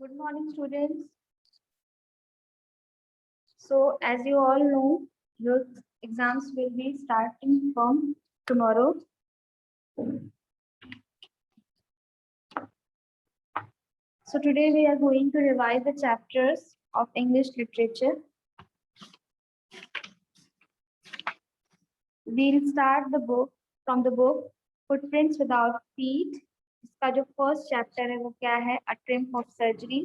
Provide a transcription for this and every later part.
Good morning, students. So, as you all know, your exams will be starting from tomorrow. So, today we are going to revise the chapters of English literature. We'll start the book from the book Footprints Without Feet. इसका जो first chapter है वो क्या है? A Triumph of Surgery.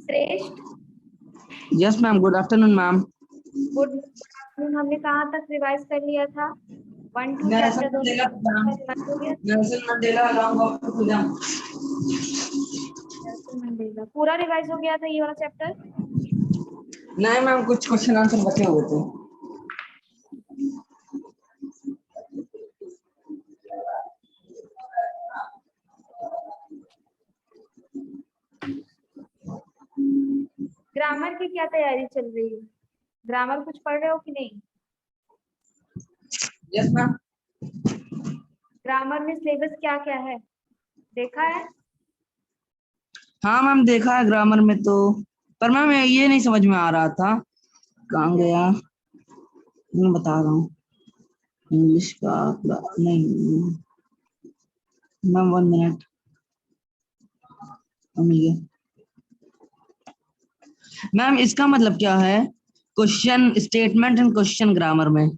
श्रेष्ठ. Yes, ma'am. Good afternoon, ma'am. Good afternoon. हमने कहाँ तक रिवाइज कर लिया था? 1 2 Nelson चैप्टर Mandela, हो गया. Nelson Mandela along with freedom. Nelson Mandela पूरा रिवाइज हो गया था ये वाला चैप्टर. नहीं मैम, कुछ क्वेश्चन आंसर बचे हुए थे. ग्रामर की क्या तैयारी चल रही है? ग्रामर कुछ पढ़ रहे हो कि नहीं? Yes ma'am. ग्रामर में सिलेबस क्या क्या है देखा है? हाँ मैम, देखा है ग्रामर में तो, पर मैम ये नहीं समझ में आ रहा था. कहाँ गया? मैं बता रहा हूँ. इंग्लिश का नहीं मैम, 1 मिनट. मिल गया मैम. इसका मतलब क्या है? Question statement and question grammar में.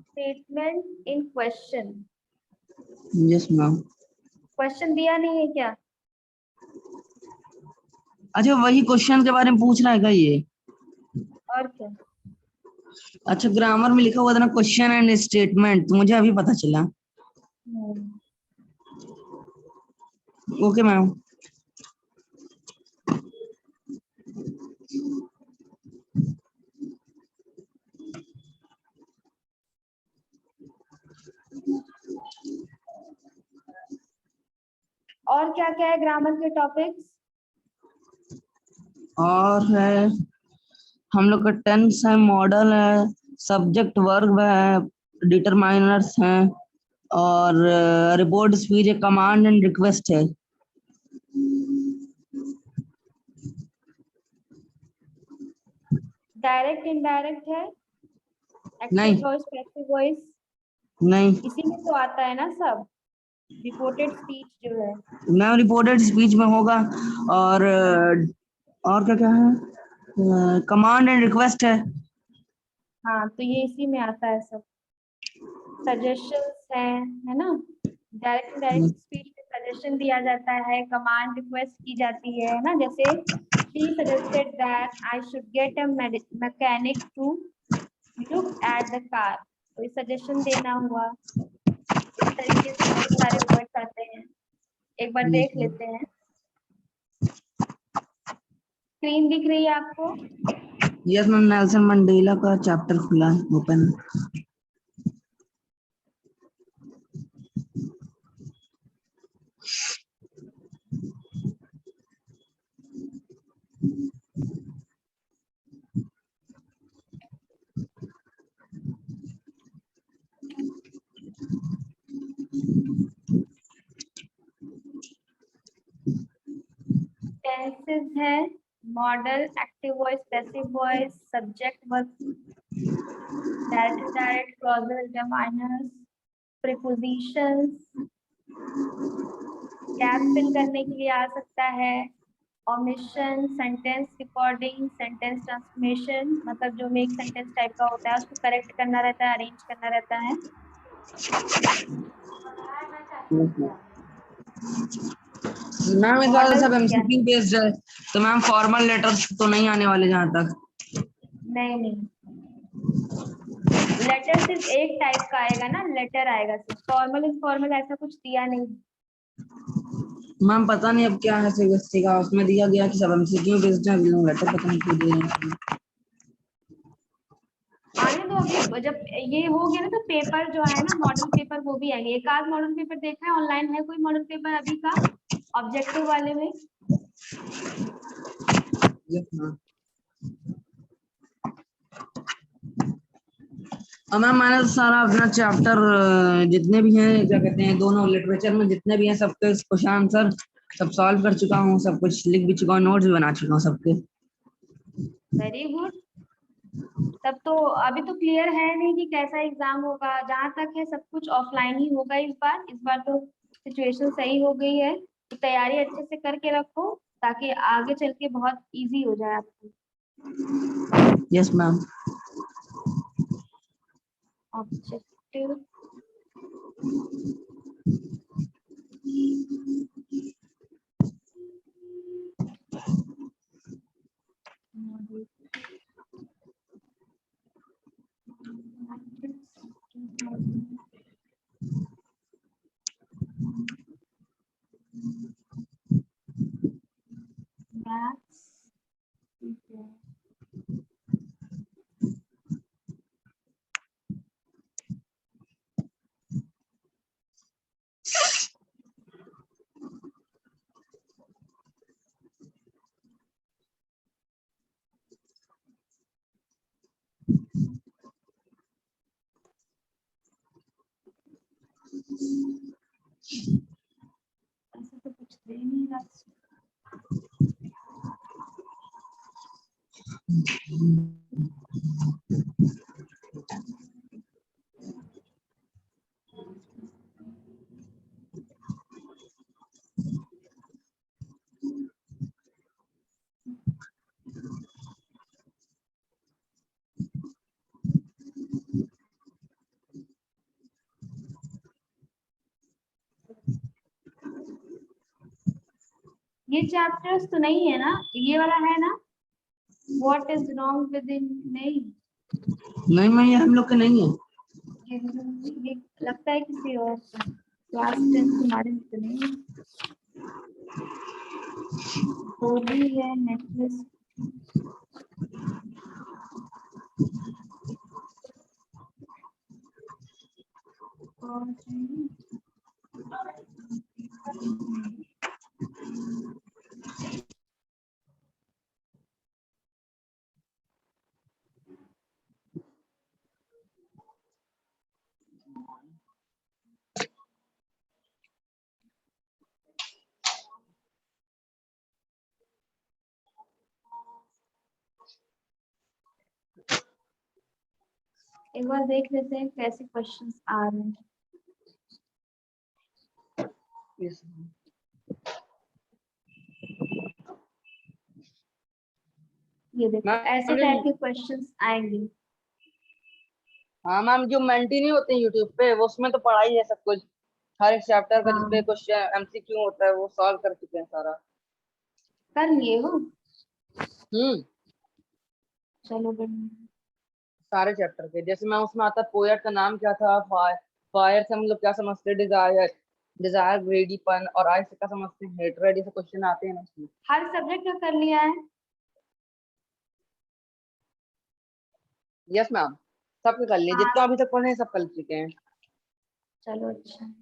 Statement in question. Yes ma'am. Question दिया नहीं है क्या? अच्छा, वही क्वेश्चन के बारे में पूछ रहा है क्या ये? और क्या? अच्छा, ग्रामर में लिखा हुआ था ना क्वेश्चन एंड स्टेटमेंट, तो मुझे अभी पता चला. Okay ma'am. और क्या क्या है ग्रामर के टॉपिक्स? और है हम लोग का टेंस है, मॉडल है, सब्जेक्ट वर्ब है, डिटरमाइनर्स हैं, और रिपोर्ट स्पीच है, कमांड एंड रिक्वेस्ट है. डायरेक्ट इनडायरेक्ट है? नहीं. Active voice, passive voice? नहीं इसी में तो आता है ना सब. रिपोर्टेड स्पीच जो है मैम, रिपोर्टेड स्पीच में होगा. और क्या क्या है? कमांड एंड रिक्वेस्ट है. हाँ, तो ये इसी में आता है सब. सजेशंस है ना? डायरेक्ट डायरेक्ट स्पीच में सजेशन दिया जाता है, कमांड रिक्वेस्ट की जाती है ना. जैसे she suggested that I should get a mechanic to look at the car. तो सजेशन देना हुआ. इस तरीके से बहुत सारे वर्ड्स आते हैं. एक बार देख लेते हैं. स्क्रीन दिख रही है आपको? यस मैम, नेल्सन मंडेला का चैप्टर खुला है, ओपन. टेंसेस है, modal, active voice, passive voice, subject verb, direct indirect, clausal, determiners, prepositions. Gap fill करने के लिए आ सकता है. Omission, sentence recording, sentence transformation, मतलब जो में एक सेंटेंस टाइप का होता है उसको करेक्ट करना रहता है, अरेंज करना रहता है. मैम इस बार सब एमसीक्यू बेस्ड है, तो मैम फॉर्मल लेटर्स तो नहीं आने वाले जहाँ तक. नहीं, लेटर सिर्फ एक टाइप का आएगा ना, लेटर आएगा सिर्फ. फॉर्मल इनफॉर्मल ऐसा कुछ दिया नहीं. मैम पता नहीं अब क्या है सीबीएसई का, उसमें दिया गया कि सब एमसीक्यू बेस्ड है, लेटर पता नहीं क्यों दे रहे हैं. आने दो अभी, जब ये हो गया ना तो पेपर जो है ना, मॉडल पेपर, वो भी आएंगे. एक आध मॉडल पेपर देखा है ऑनलाइन? है कोई मॉडल पेपर अभी का ऑब्जेक्टिव वाले में? मैम मैंने तो सारा अपना चैप्टर जितने भी हैं, क्या कहते हैं, दोनों लिटरेचर में जितने भी हैं सबके क्वेश्चन आंसर सब सॉल्व कर चुका हूँ, सब कुछ लिख भी चुका हूँ, नोट्स भी बना चुका हूँ सबके। Very good. तब तो अभी तो क्लियर है नहीं कि कैसा एग्जाम होगा, जहां तक है सब कुछ ऑफलाइन ही होगा इस बार तो सिचुएशन सही हो गई है, तो तैयारी अच्छे से करके रखो ताकि आगे चल के बहुत इजी हो जाए आपको। Yes ma'am. Objective maths. ऐसा तो कुछ दे नहीं रहा। ये चैप्टर्स तो नहीं है ना, ये वाला है ना, what is wrong with in? नहीं, नहीं मैम, ये हम लोग के नहीं है। ये लगता है किसी और का, क्लास 10 हमारे में तो नहीं है। वो भी है नेटलिस्ट। और एक बार देख लेते हैं कैसे क्वेश्चंस आ रहे हैं। यस ये देखो मैम। ऐसे टाइप के क्वेश्चंस आएंगे। हाँ मैम, जो मेंटी नहीं होते यूट्यूब पे, वो उसमें तो पढ़ा ही है सब कुछ, हर एक चैप्टर का जिसपे हाँ, क्वेश्चन एमसीक्यू होता है वो सॉल्व कर चुके हैं सारा। कर लिए हो? हम्म। चलो बढ़िया। सारे चैप्टर के, जैसे मैं उसमें आता पोएट का नाम क्या था, फायर से हम लोग क्या समझते हैं, डिजायर, डिजायर ग्रेडीपन, और आइस से क्या समझते हैं, हेटरेड, ऐसे क्वेश्चन आते हैं ना उसमें। हर सब्जेक्ट का कर लिया है? यस मैम, सबके कर लिए, हाँ, जितना अभी तक पढ़े हैं सब कर चुके हैं। चलो अच्छा।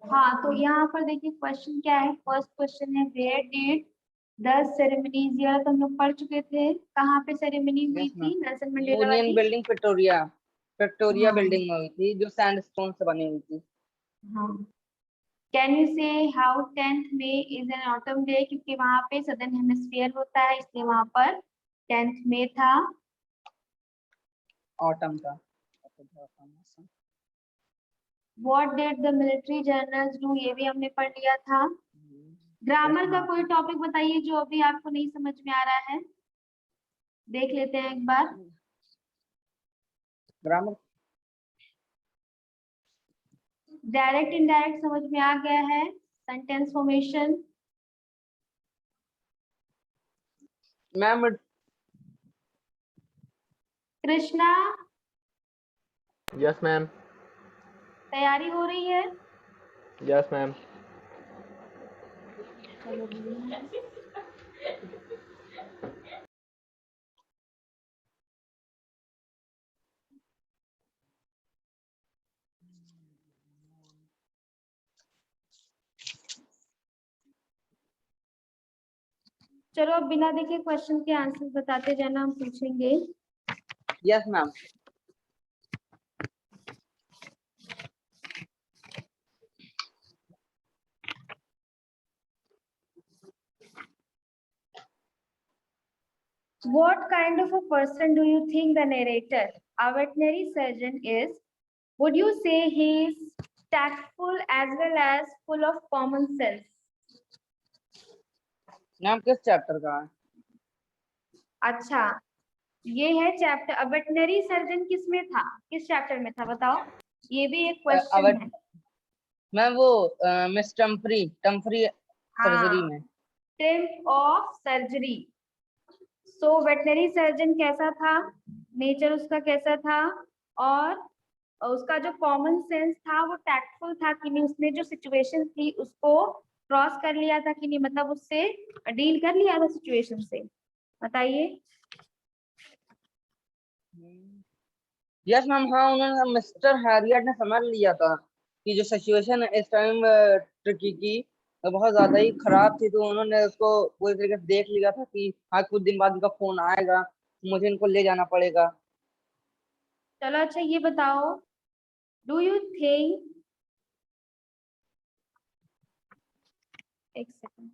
हाँ, तो यहाँ पर देखिए क्वेश्चन क्या है। फर्स्ट क्वेश्चन है, वेयर डिड द सेरेमनीज, ये तो हम लोग पढ़ चुके थे, कहाँ पे सेरेमनी हुई यस मैम, थी, नेल्सन मंडेला यूनियन वाली। बिल्डिंग विक्टोरिया, विक्टोरिया हाँ बिल्डिंग में हुई थी, जो सैंडस्टोन से बनी हुई थी। हाँ। Can you say how 10th May is an autumn day, क्योंकि वहां पे सदर्न हेमिस्फीयर होता है इसलिए वहां पर 10th मई था। ऑटम का। What did the military generals do, ये भी हमने पढ़ लिया था। यस ग्रामर का मैम। कोई टॉपिक बताइए जो अभी आपको नहीं समझ में आ रहा है, देख लेते हैं एक बार। ग्रामर। डायरेक्ट इनडायरेक्ट समझ में आ गया है। Sentence formation. Ma'am. Krishna, Yes, ma'am. तैयारी हो रही है? Yes, ma'am. चलो बढ़िया है। चलो अब बिना देखे क्वेश्चन के आंसर बताते जाना, हम पूछेंगे। Yes ma'am. What kind of a person do you think the narrator, a veterinary surgeon, is? Would you say he is tactful as well as full of common sense? Ma'am किस chapter का है? अच्छा, ये है chapter veterinary surgeon किस में था, किस चैप्टर में था बताओ, ये भी एक क्वेश्चन है। मैम वो मिस टम्फरी सर्जरी में। टिम्प of surgery. So veterinary surgeon कैसा था, नेचर उसका कैसा था, और उसका जो कॉमन सेंस था वो टैक्टफुल था कि नहीं, उसने जो सिचुएशन थी उसको क्रॉस कर लिया था कि नहीं, मतलब उससे डील कर लिया था सिचुएशन से, बताइए। यस मैम, हाँ उन्होंने मिस्टर हैरियट ने समझ लिया था कि जो सिचुएशन इस टाइम ट्रिकी की बहुत ज्यादा ही खराब थी, तो उन्होंने उसको पूरी तरीके से देख लिया था कि हाँ कुछ दिन बाद उनका फोन आएगा, मुझे इनको ले जाना पड़ेगा। चलो अच्छा ये बताओ, डू यू थिंक, एक second,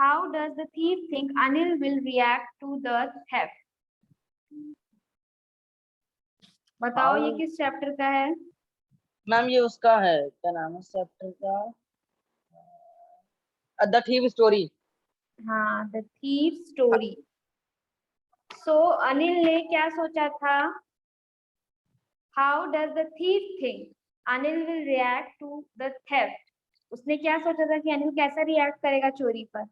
how does the thief think Anil will react to the theft? बताओ ये किस चैप्टर का है? मैम ये उसका है, क्या नाम है चैप्टर का? The thief story. हाँ, the thief story. So Anil ने क्या सोचा था, how does the thief think Anil will react to the theft? उसने क्या सोचा था कि अनिल कैसा रिएक्ट करेगा चोरी पर?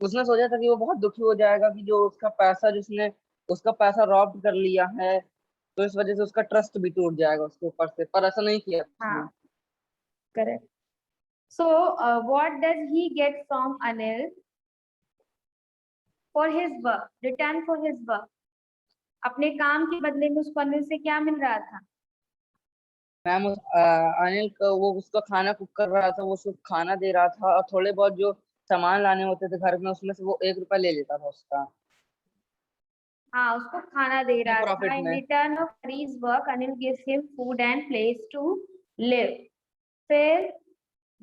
उसने सोचा था कि वो बहुत दुखी हो जाएगा कि जो उसका पैसा, जिसने उसका पैसा रॉब कर लिया है, तो इस वजह से उसका ट्रस्ट भी टूट जाएगा उसके ऊपर से, पर ऐसा नहीं किया उसने। हाँ, correct. So what does he get from Anil for his work, return for his work? अपने काम के बदले में उसको अनिल से क्या मिल रहा था? मैम अनिल का वो उसका खाना कुक कर रहा था, वो उसको खाना दे रहा था, और थोड़े बहुत जो सामान लाने होते थे घर में उसमें से वो 1 रुपया ले लेता था उसका हाँ, उसको खाना दे रहा था। प्रॉफिट इन में। Return of Hari's work Anil gives him food and place to live. फिर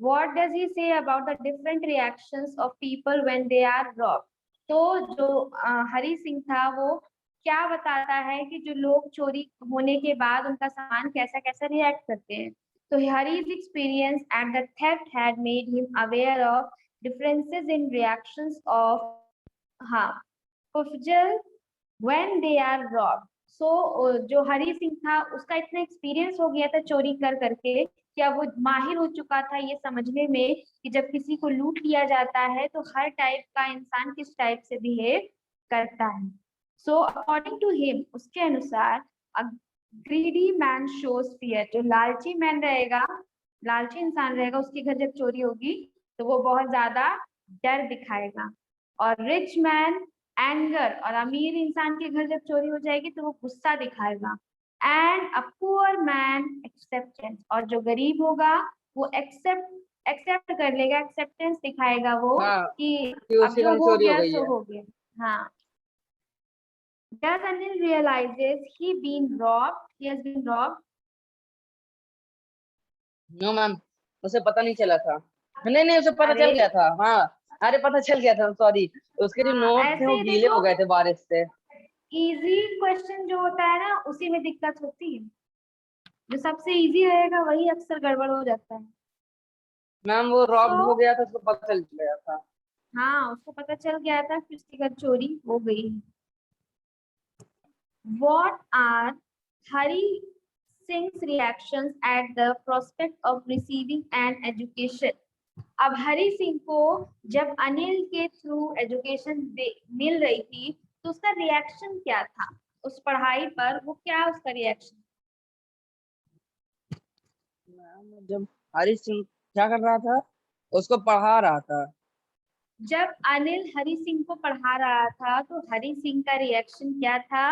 what does he say about the different reactions of people when they are robbed? तो जो हरी सिंह था वो क्या बताता है कि जो लोग चोरी होने के बाद उनका सामान कैसा कैसा रिएक्ट करते हैं। तो हरी's experience at the theft had made him aware of differences in reactions of individuals when they are robbed. So जो हरी सिंह था उसका इतना एक्सपीरियंस हो गया था चोरी कर करके, क्या वो माहिर हो चुका था ये समझने में कि जब किसी को लूट लिया जाता है तो हर टाइप का इंसान किस टाइप से बिहेव करता है। सो अकॉर्डिंग टू हिम, उसके अनुसार, a greedy man shows fear, जो लालची मैन रहेगा, लालची इंसान रहेगा, उसके घर जब चोरी होगी तो वो बहुत ज्यादा डर दिखाएगा। और रिच मैन एंगर, और अमीर इंसान के घर जब चोरी हो जाएगी तो वो गुस्सा दिखाएगा। And a poor man acceptance, और जो गरीब होगा वो एक्सेप्ट कर लेगा, एक्सेप्टेंस दिखाएगा वो हाँ कि कि अब उसके जो घर हो चोरी हो गया गई सो है। हो गया। हाँ, does Anil realizes he been robbed, he has been robbed? No ma'am, उसे पता नहीं चला था। नहीं नहीं, उसे पता अरे चल गया था, हाँ अरे पता चल गया था, सॉरी। उसके जो हाँ, नोट थे वो ऐसे गीले देखो, हो गए थे बारिश से। इजी क्वेश्चन जो होता है ना उसी में दिक्कत होती है, जो सबसे इजी रहेगा वही अक्सर गड़बड़ हो जाता है। मैम वो सो रॉब्ड हो गया था, उसको पता चल गया था। हाँ, उसको पता चल गया था कि उसके घर चोरी हो गई है। What are Hari Singh's reactions at the prospect of receiving an education? अब हरी सिंह को जब अनिल के थ्रू एजुकेशन मिल रही थी तो उसका रिएक्शन क्या था उस पढ़ाई पर, वो क्या उसका रिएक्शन? मैम जब हरी सिंह क्या कर रहा था, उसको पढ़ा रहा था। जब अनिल हरी सिंह को पढ़ा रहा था तो हरी सिंह का रिएक्शन क्या था?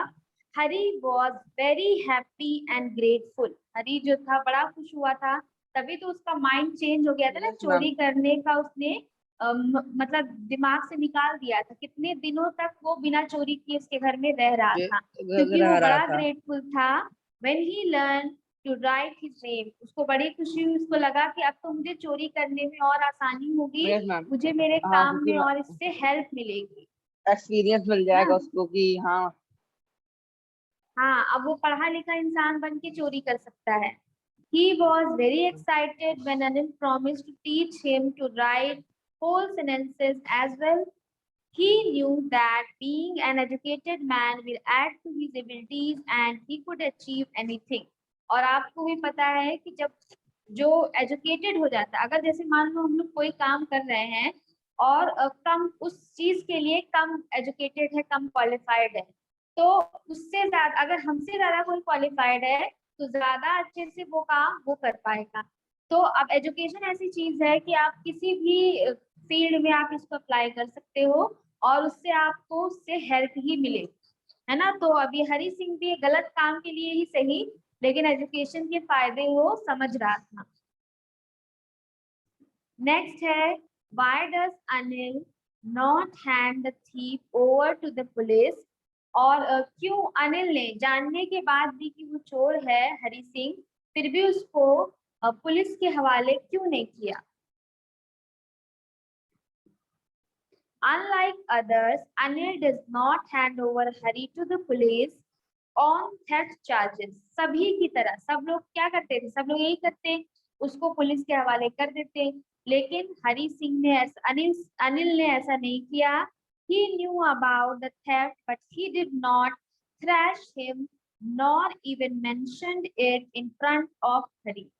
Hari was very happy and grateful. Hari जो था बड़ा खुश हुआ था, तभी तो उसका माइंड चेंज हो गया था ना, यस मैम। चोरी करने का उसने मतलब दिमाग से निकाल दिया था। कितने दिनों तक वो बिना चोरी किए उसके घर में रह रहा था, क्योंकि वो रह रहा बड़ा था। ग्रेटफुल था। When he learn to write his name, उसको बड़ी खुशी हुई, उसको लगा कि अब तो मुझे चोरी करने में और आसानी होगी, यस मैम। मुझे मेरे हाँ काम क्योंकि में और इससे हेल्प मिलेगी, एक्सपीरियंस मिल है जाएगा ना। उसको कि हाँ। हाँ, अब वो पढ़ा लिखा इंसान बन के चोरी कर सकता है। He was very excited when Anil promised to teach him to write whole sentences as well. He knew that being an educated man will add to his abilities and he could achieve anything. और आपको भी पता है कि जब जो educated हो जाता है, अगर जैसे मान लो हम लोग कोई काम कर रहे हैं और कम उस चीज के लिए कम एजुकेटेड है, कम क्वालिफाइड है, तो उससे ज्यादा अगर हमसे ज्यादा कोई क्वालिफाइड है तो ज्यादा अच्छे से वो काम वो कर पाएगा। तो अब एजुकेशन ऐसी चीज है कि आप किसी भी फील्ड में आप इसको अप्लाई कर सकते हो और उससे आपको उससे हेल्प ही मिले, है ना। तो अभी हरी सिंह भी गलत काम के लिए ही सही, लेकिन एजुकेशन के फायदे वो समझ रहा था। नेक्स्ट है, why does Anil not hand the thief over to the police. और क्यों अनिल ने जानने के बाद भी कि वो चोर है हरी सिंह, फिर भी उसको पुलिस के हवाले क्यों नहीं किया। Unlike others, Anil does not hand over Hari to the police on theft charges. सभी की तरह सब लोग क्या करते थे, सब लोग यही करते, उसको पुलिस के हवाले कर देते। लेकिन हरी सिंह ने ऐसा अनिल ने ऐसा नहीं किया। He knew about the theft, but he did not thrash him, nor even mentioned it in front of Hari.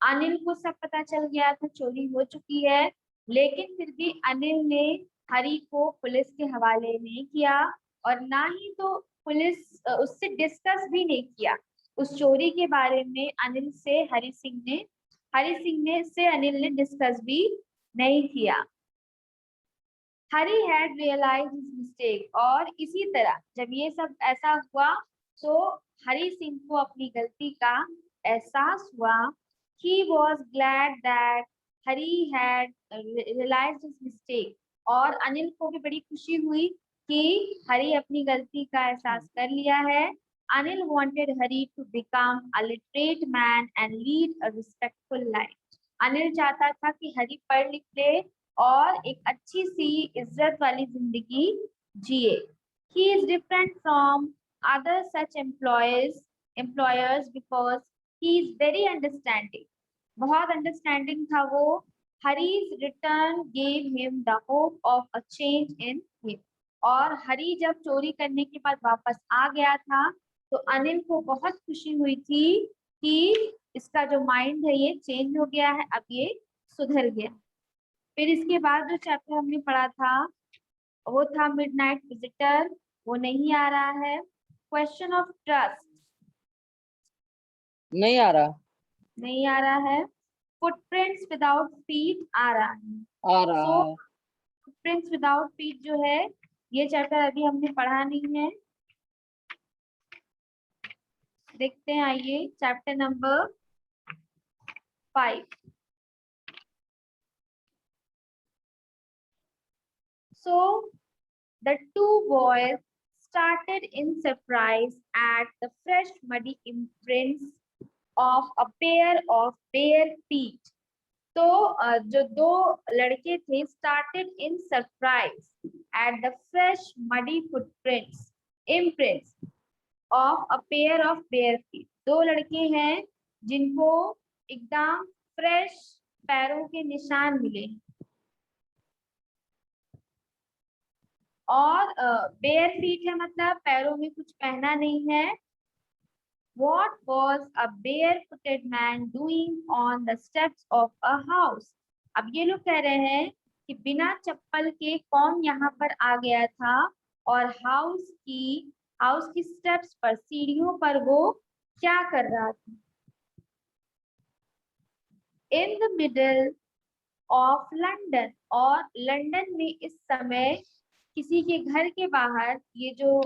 Anil को सब पता चल गया था चोरी हो चुकी है, लेकिन फिर भी अनिल ने हरी को पुलिस के हवाले नहीं किया और ना ही तो पुलिस उससे डिस्कस भी नहीं किया उस चोरी के बारे में। अनिल से हरी सिंह ने से अनिल ने डिस्कस भी नहीं किया। हरी हैड रियलाइज हिज मिस्टेक, और इसी तरह जब ये सब ऐसा हुआ तो हरी सिंह को अपनी गलती का एहसास हुआ। He was glad that Hari had realized his mistake, और अनिल को भी बड़ी खुशी हुई कि हरी अपनी गलती का एहसास कर लिया है। Anil wanted Hari to become a literate man and lead a respectful life. Anil चाहता था कि हरी पढ़ लिख ले और एक अच्छी सी इज्जत वाली जिंदगी जिए। He is different from other such employers because he is very understanding. बहुत अंडरस्टैंडिंग था वो। Hari's return gave him the hope of a change in him, और हरी जब चोरी करने के बाद वापस आ गया था तो अनिल को बहुत खुशी हुई थी कि इसका जो माइंड है ये चेंज हो गया है, अब ये सुधर गया। फिर इसके बाद जो चैप्टर हमने पढ़ा था वो था मिडनाइट विजिटर, वो नहीं आ रहा है। क्वेश्चन ऑफ ट्रस्ट नहीं आ रहा। नहीं आ रहा है। फुटप्रिंट्स विदाउट फीट आ रहा है। आ रहा सो है। फुटप्रिंट्स विदाउट फीट जो है ये चैप्टर अभी हमने पढ़ा नहीं है। देखते हैं, आइए chapter number 5। So the two boys started in surprise at the fresh muddy imprints of a pair of bare feet. तो जो दो लड़के थे started in surprise at the fresh muddy imprints of a pair of bare feet. दो लड़के हैं जिनको एकदम फ्रेश पैरों के निशान मिले, और बेयर फीट है मतलब पैरों में कुछ पहना नहीं है। What was a barefooted man doing on the steps of a house? अब ये लोग कह रहे हैं कि बिना चप्पल के कौन यहाँ पर आ गया था, और हाउस की स्टेप्स पर, सीढ़ियों पर वो क्या कर रहा था। In the middle of London, और लंदन में इस समय किसी के घर के बाहर ये जो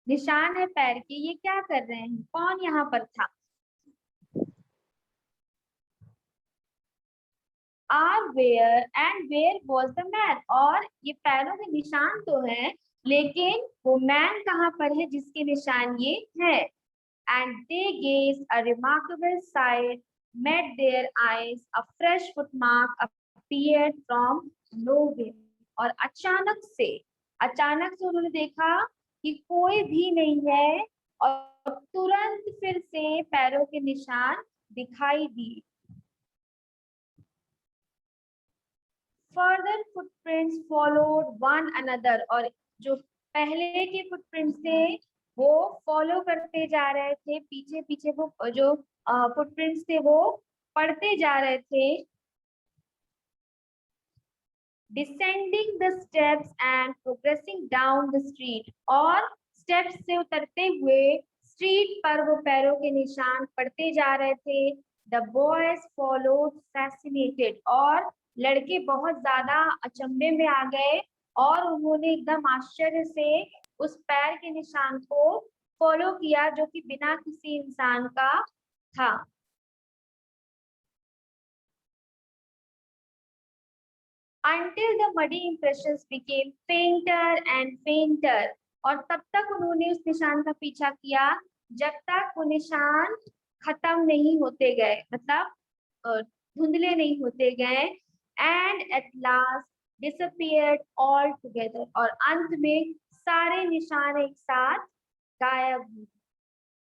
निशान है पैर के, ये क्या कर रहे हैं, कौन यहाँ पर था। Are where and where was the man, और ये पैरों के निशान तो हैं, लेकिन वो मैन कहाँ पर है जिसके निशान ये है। And they gauge a remarkable site, met their eyes, a fresh footmark appeared from nowhere, और अचानक से उन्होंने देखा कि कोई भी नहीं है, और तुरंत फिर से पैरों के निशान दिखाई दिए। Further footprints followed one another, और जो पहले के फुटप्रिंट्स थे वो फॉलो करते जा रहे थे, पीछे पीछे वो जो फुटप्रिंट्स थे वो पढ़ते जा रहे थे। Descending the steps and progressing down the street, और स्टेप्स से उतरते हुए स्ट्रीट पर वो पैरों के निशान पढ़ते जा रहे थे। द बॉयज फॉलोड फैसिनेटेड, और लड़के बहुत ज्यादा अचंभे में आ गए और उन्होंने एकदम आश्चर्य से उस पैर के निशान को फॉलो किया जो कि बिना किसी इंसान का था। Until the muddy impressions became fainter and fainter, और तब तक उन्होंने उस निशान का पीछा किया जब तक वो निशान खत्म नहीं होते गए, मतलब धुंधले नहीं होते गए। And at last disappeared all together, और अंत में सारे निशान एक साथ गायब हुए।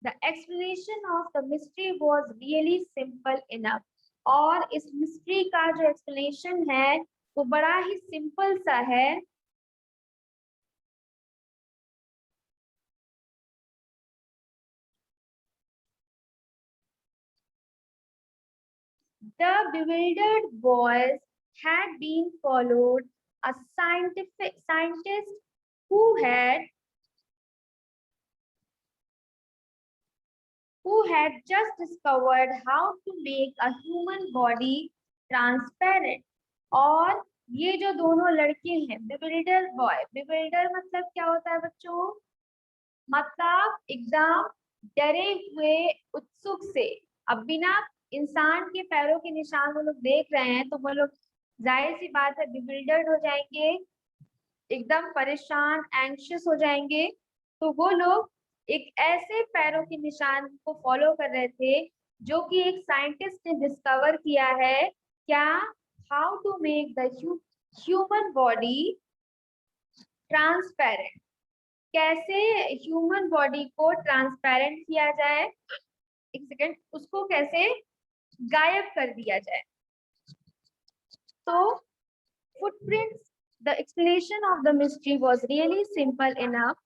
The explanation of the mystery was really simple enough, और इस मिस्ट्री का जो एक्सप्लेनेशन है वो बड़ा ही सिंपल सा है। The bewildered boys had been followed a scientist who had just discovered how to make a human body transparent, और ये जो दोनों लड़के हैं, बिविल्डर बॉय, बिविल्डर मतलब क्या होता है बच्चों, मतलब एकदम डरे हुए, उत्सुक से। अब बिना इंसान के पैरों के निशान वो लोग देख रहे हैं तो वो लोग जाहिर सी बात है बिविल्डर्ड हो जाएंगे, एकदम परेशान, एंग्शियस हो जाएंगे। तो वो लोग एक ऐसे पैरों के निशान को फॉलो कर रहे थे जो कि एक साइंटिस्ट ने डिस्कवर किया है, क्या, how to make the human body transparent, कैसे ह्यूमन बॉडी को ट्रांसपेरेंट किया जाए, एक सेकेंड, उसको कैसे गायब कर दिया जाए। तो footprints, the explanation of the mystery was really simple enough.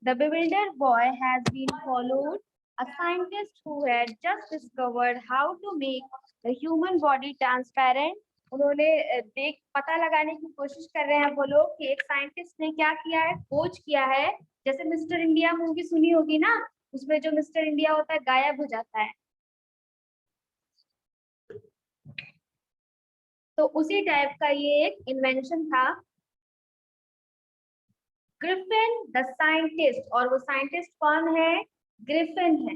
The bewildered boy has been followed a scientist who had just discovered how to make the human body transparent. उन्होंने पता लगाने की कोशिश कर रहे हैं वो लोग कि एक साइंटिस्ट ने क्या किया है, खोज किया है। जैसे मिस्टर इंडिया मूवी सुनी होगी ना, उसमें जो मिस्टर इंडिया होता है गायब हो जाता है, तो उसी टाइप का ये एक इन्वेंशन था। ग्रिफिन द साइंटिस्ट, और वो साइंटिस्ट कौन है, ग्रिफिन है,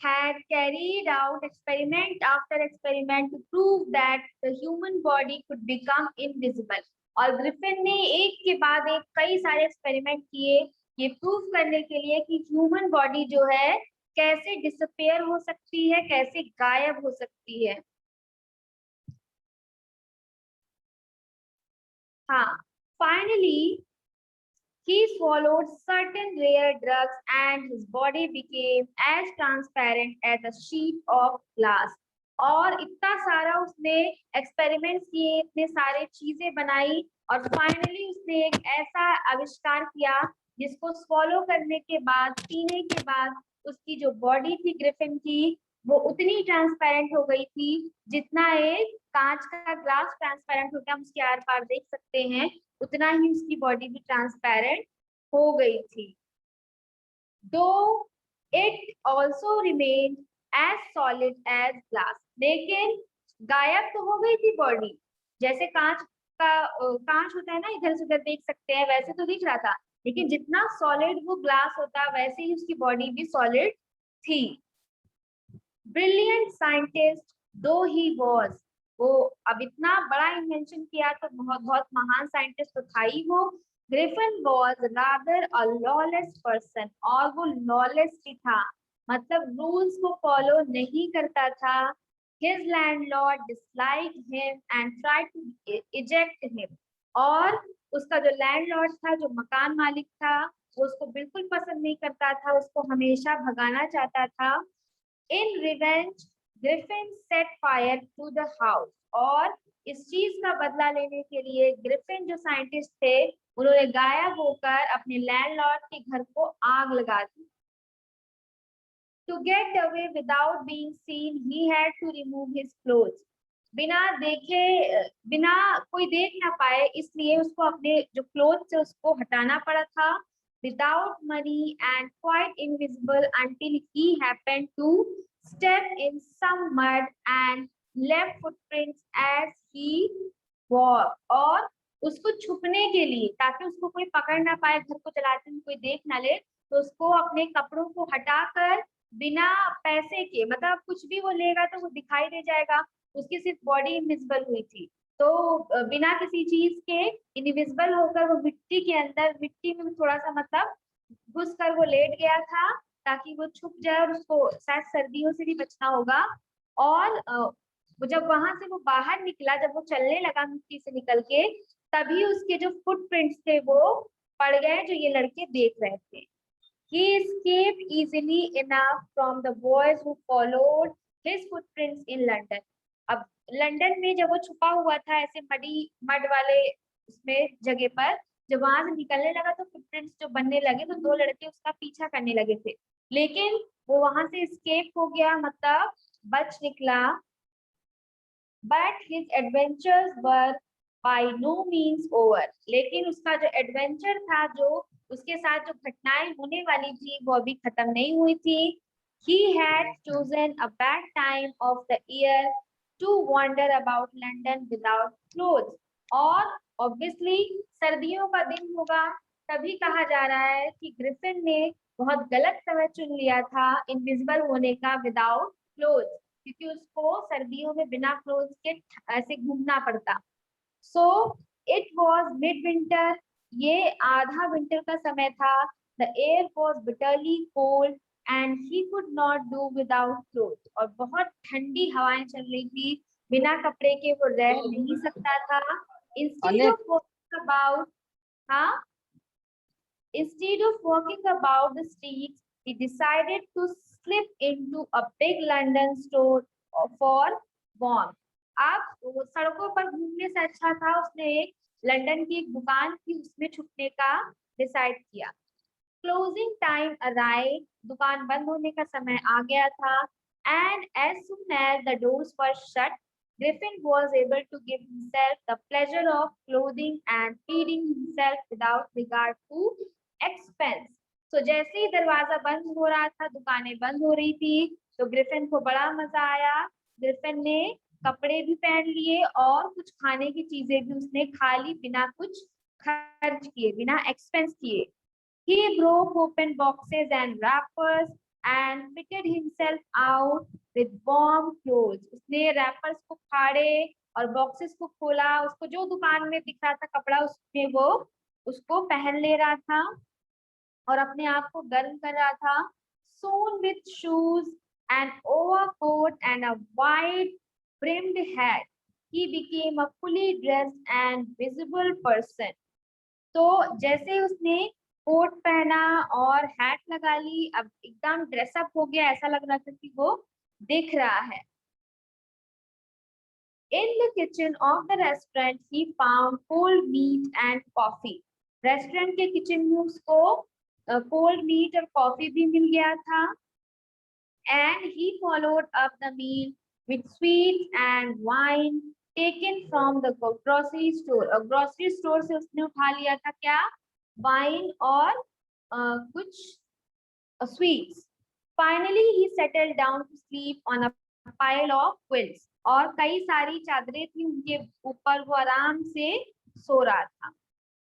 had carried out experiment after experiment to prove that the human body could become invisible, और ग्रिफिन ने एक के बाद एक कई सारे एक्सपेरिमेंट किए ये प्रूव करने के लिए कि ह्यूमन बॉडी जो है कैसे डिसअपियर हो सकती है, कैसे गायब हो सकती है। हाँ, finally he swallowed certain rare drugs and his body became as transparent as a sheet of glass, और इतना सारा उसने एक्सपेरिमेंट्स किए, इतने सारे चीजें बनाई, और फाइनली उसने एक ऐसा आविष्कार किया जिसको स्वॉलो करने के बाद, पीने के बाद उसकी जो बॉडी थी ग्रिफिन की, वो उतनी ट्रांसपेरेंट हो गई थी जितना एक कांच का ग्लास ट्रांसपेरेंट होता है, हम उसके आर पार देख सकते हैं, उतना ही उसकी बॉडी भी ट्रांसपेरेंट हो गई थी। Though it also remain as solid as glass, लेकिन गायब तो हो गई थी बॉडी, जैसे कांच होता है ना, इधर से उधर देख सकते हैं, वैसे तो दिख रहा था, लेकिन जितना सॉलिड वो ग्लास होता वैसे ही उसकी बॉडी भी सॉलिड थी। Brilliant scientist though he was, वो अब इतना बड़ा इन्वेंशन किया तो बहुत बहुत महान साइंटिस्ट तो था ही वो। Griffin was rather a lawless person, और वो lawless भी था, मतलब रूल्स को फॉलो नहीं करता था। His landlord disliked him and tried to eject him, और उसका जो लैंडलॉर्ड था, जो मकान मालिक था, वो उसको बिल्कुल पसंद नहीं करता था, उसको हमेशा भगाना चाहता था। In revenge Griffin set fire to the house, और इस चीज का बदला लेने के लिए ग्रिफिन जो साइंटिस्ट थे, उन्होंने गायब होकर अपने लैंडलॉर्ड के घर को आग लगा दी। To get away without being seen he had to remove his clothes, बिना देखे, बिना कोई देख ना पाए, इसलिए उसको अपने जो क्लोथ्स है उसको हटाना पड़ा था। Without money and quite invisible until he happened to step in some mud and left footprints as he walked, और उसको छुपने के लिए, ताकि उसको कोई पकड़ ना पाए, घर को चलाते हुए कोई देख ना ले, तो उसको अपने कपड़ों को हटाकर बिना पैसे के, मतलब कुछ भी वो लेगा तो वो दिखाई दे जाएगा, उसकी सिर्फ बॉडी इनविजिबल हुई थी, तो बिना किसी चीज के इनविजिबल होकर वो मिट्टी के अंदर, मिट्टी में थोड़ा सा मतलब घुस कर वो लेट गया था, ताकि वो छुप जाए, और उसको शायद सर्दियों से भी बचना होगा। और वो जब वहां से वो बाहर निकला, जब वो चलने लगा मिट्टी से निकल के, तभी उसके जो फुटप्रिंट्स थे वो पड़ गए, जो ये लड़के देख रहे थे। He escaped easily enough from the boys who followed his footprints in London. अब लंदन में जब वो छुपा हुआ था ऐसे मड वाले उसमें जगह पर, जब वहां से निकलने लगा तो फुटप्रिंट्स जो बनने लगे, तो दो लड़के उसका पीछा करने लगे थे, लेकिन वो वहां से एस्केप हो गया, मतलब बच निकला। But his adventures were by no means over, लेकिन उसका जो एडवेंचर था, जो उसके साथ जो घटनाएं होने वाली थी, वो अभी खत्म नहीं हुई थी। He had chosen a bad time of the year to wander about London without clothes, और ऑब्वियसली सर्दियों का दिन होगा, तभी कहा जा रहा है कि ग्रिफिन ने बहुत गलत समय चुन लिया था इनविजिबल होने का, विदाउट क्लोथ्स, क्योंकि उसको सर्दियों में बिना क्लोथ्स के ऐसे घूमना पड़ता। So it was mid winter, ये आधा विंटर का समय था। The air was bitterly cold and he could not do without cloth, और बहुत ठंडी हवाएं चल रही थी, बिना कपड़े के वो रह नहीं सकता था। इंस्टेड ऑफ वॉकिंग अबाउट, हाँ, instead of walking about the streets, he decided to slip into a big London store for warmth. अब वो सड़कों पर घूमने से अच्छा था उसने एक लंदन की एक दुकान थी उसमें छुपने का डिसाइड किया। क्लोजिंग टाइम अराइव्ड, दुकान बंद होने का समय आ गया था। And as soon as the doors were shut, Griffin was able to give himself the pleasure of clothing and feeding himself without regard to expense. So जैसे ही दरवाजा बंद हो रहा था, दुकानें बंद हो रही थी, तो ग्रिफिन को बड़ा मजा आया। ग्रिफिन ने कपड़े भी पहन लिए और कुछ खाने की चीजें भी उसने खा ली, बिना कुछ खर्च किए, बिना एक्सपेंस किए। He broke open boxes and wrappers and fitted himself out with warm clothes. उसने रैपर्स को फाड़े और बॉक्सेस को खोला, उसको जो दुकान में दिख रहा था कपड़ा, उसमें वो उसको पहन ले रहा था और अपने आप को गर्म कर रहा था। Soon with shoes, an overcoat and a wide brimmed hat, he became a fully dressed and visible person. तो जैसे उसने कोट पहना और हैट लगा ली, अब एकदम ड्रेसअप हो गया, ऐसा लग रहा था कि वो दिख रहा है। In the kitchen of the restaurant, he found cold meat and coffee. Restaurant के किचन में उसको कोल्ड मीट और कॉफी भी मिल गया था। And he followed up the meal with sweets and wine taken from the grocery store. और grocery store से उसने उठा लिया था क्या, वाइन और कुछ sweets. Finally, he settled down to sleep on a pile of quilts. और कई सारी चादरें थी उनके ऊपर, वो आराम से सो रहा था।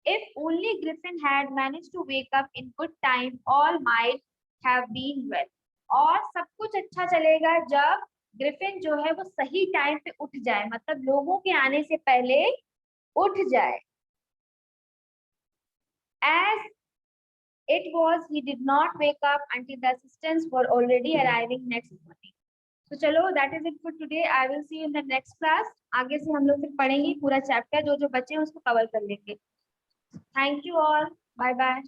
If only Griffin had managed to wake up in good time, all might have been well. और सब कुछ अच्छा चलेगा जब ग्रिफिन जो है वो सही टाइम पे उठ जाए, मतलब लोगों के आने से पहले उठ जाए। As it was, he did not wake up until the assistants were already arriving next morning. तो चलो, that is it for today. I will see you in the next class. आगे से हम लोग फिर पढ़ेंगे पूरा चैप्टर, जो जो बचे हैं उसको कवर कर लेंगे। Thank you all. Bye bye.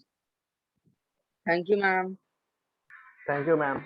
Thank you ma'am. Thank you ma'am.